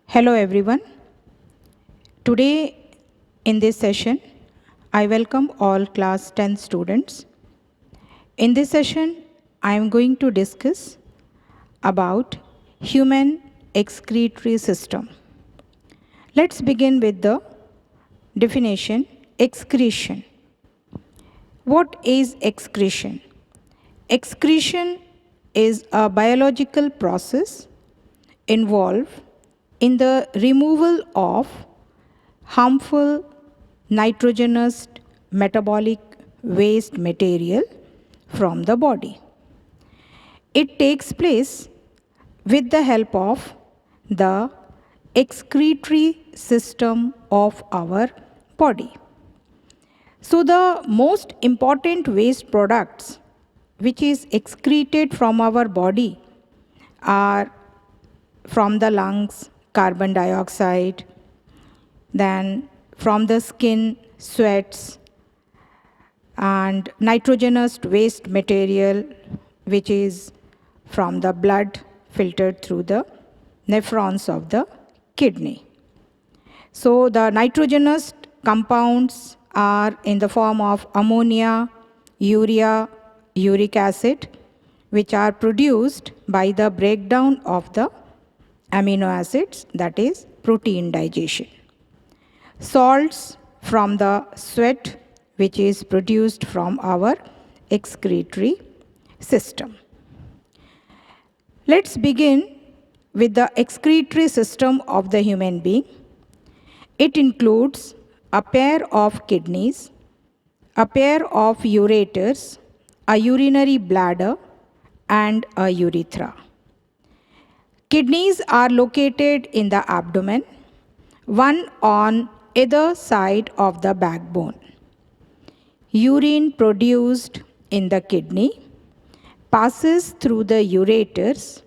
Hello everyone. Today in this session, I welcome all class 10 students. In this session, I am going to discuss about human excretory system. Let's begin with the definition excretion. What is excretion? Excretion is a biological process involved in the removal of harmful nitrogenous metabolic waste material from the body. It takes place with the help of the excretory system of our body. So the most important waste products which is excreted from our body are from the lungs, carbon dioxide, then from the skin, sweats, and nitrogenous waste material, which is from the blood filtered through the nephrons of the kidney. So the nitrogenous compounds are in the form of ammonia, urea, uric acid, which are produced by the breakdown of the amino acids, that is protein digestion. Salts from the sweat, which is produced from our excretory system. Let's begin with the excretory system of the human being. It includes a pair of kidneys, a pair of ureters, a urinary bladder, and a urethra. Kidneys are located in the abdomen, one on either side of the backbone. Urine produced in the kidney passes through the ureters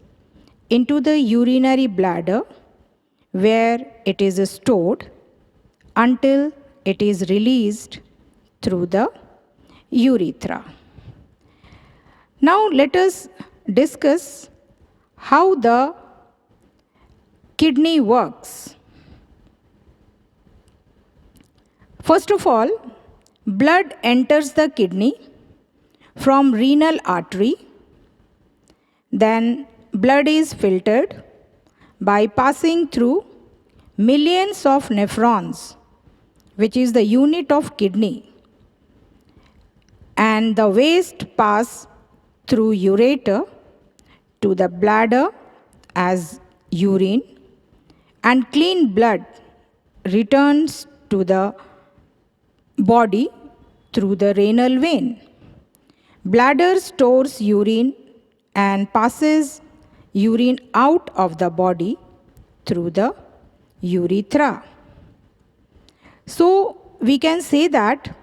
into the urinary bladder, where it is stored until it is released through the urethra. Now let us discuss how the kidney works. First of all, blood enters the kidney from renal artery. Then blood is filtered by passing through millions of nephrons, which is the unit of kidney. And the waste pass through ureter to the bladder as urine, and clean blood returns to the body through the renal vein. Bladder stores urine and passes urine out of the body through the urethra. So we can say that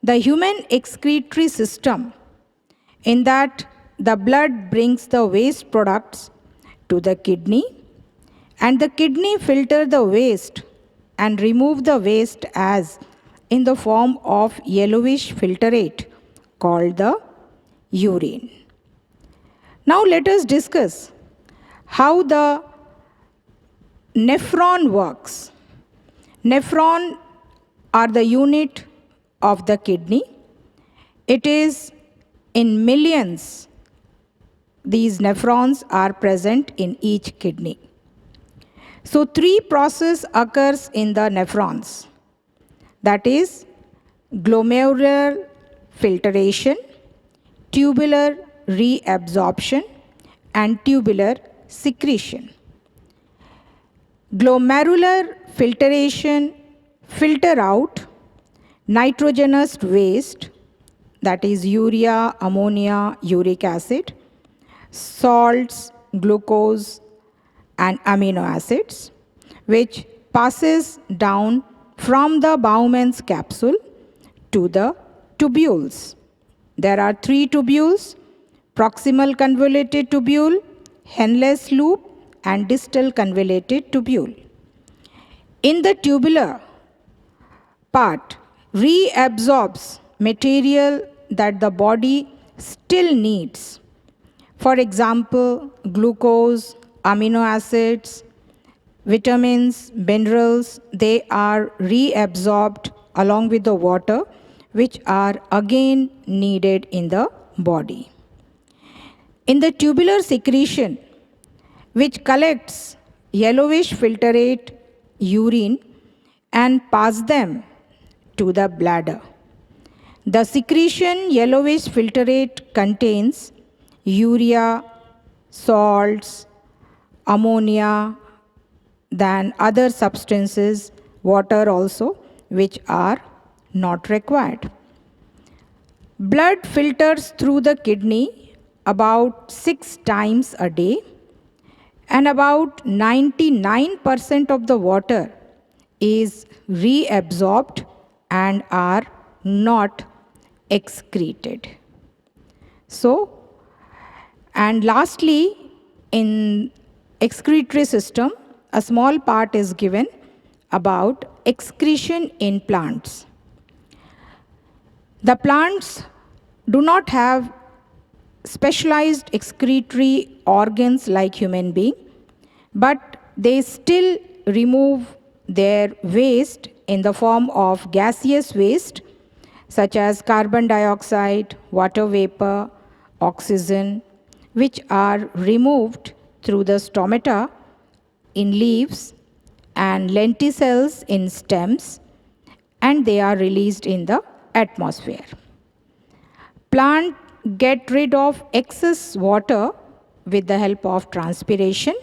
the human excretory system, in that the blood brings the waste products to the kidney, and the kidney filter the waste and remove the waste as in the form of yellowish filtrate called the urine. Now let us discuss how the nephron works. Nephron are the unit of the kidney. It is in millions. These nephrons are present in each kidney. So three processes occurs in the nephrons. That is glomerular filtration, tubular reabsorption, and tubular secretion. Glomerular filtration filter out nitrogenous waste, that is urea, ammonia, uric acid, salts, glucose, and amino acids, which passes down from the Bowman's capsule to the tubules. There are three tubules: proximal convoluted tubule, Henle's loop, and distal convoluted tubule. In the tubular part, reabsorbs material that the body still needs. For example, glucose, amino acids, vitamins, minerals, they are reabsorbed along with the water, which are again needed in the body. In the tubular secretion, which collects yellowish filtrate urine and pass them to the bladder. The secretion yellowish filtrate contains urea, salts, ammonia, than other substances, water also, which are not required. Blood filters through the kidney about 6 times a day, and about 99% of the water is reabsorbed and are not excreted. So, and lastly, in excretory system, a small part is given about excretion in plants. The plants do not have specialized excretory organs like human being, but they still remove their waste in the form of gaseous waste such as carbon dioxide, water vapor, oxygen, which are removed through the stomata in leaves and lenticels in stems, and they are released in the atmosphere. Plant get rid of excess water with the help of transpiration.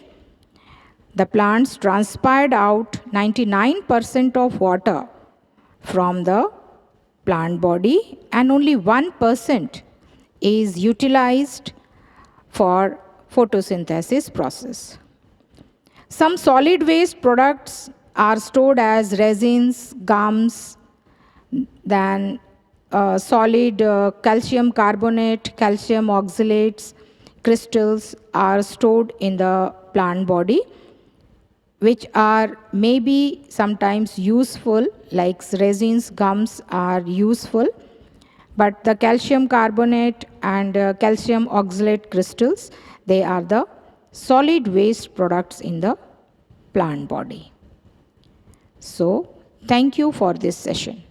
The plants transpired out 99% of water from the plant body, and only 1% is utilized for photosynthesis process. Some solid waste products are stored as resins, gums, then solid calcium carbonate, calcium oxalates, crystals are stored in the plant body, which are maybe sometimes useful, like resins, gums are useful, but the calcium carbonate and calcium oxalate crystals, they are the solid waste products in the plant body. So, thank you for this session.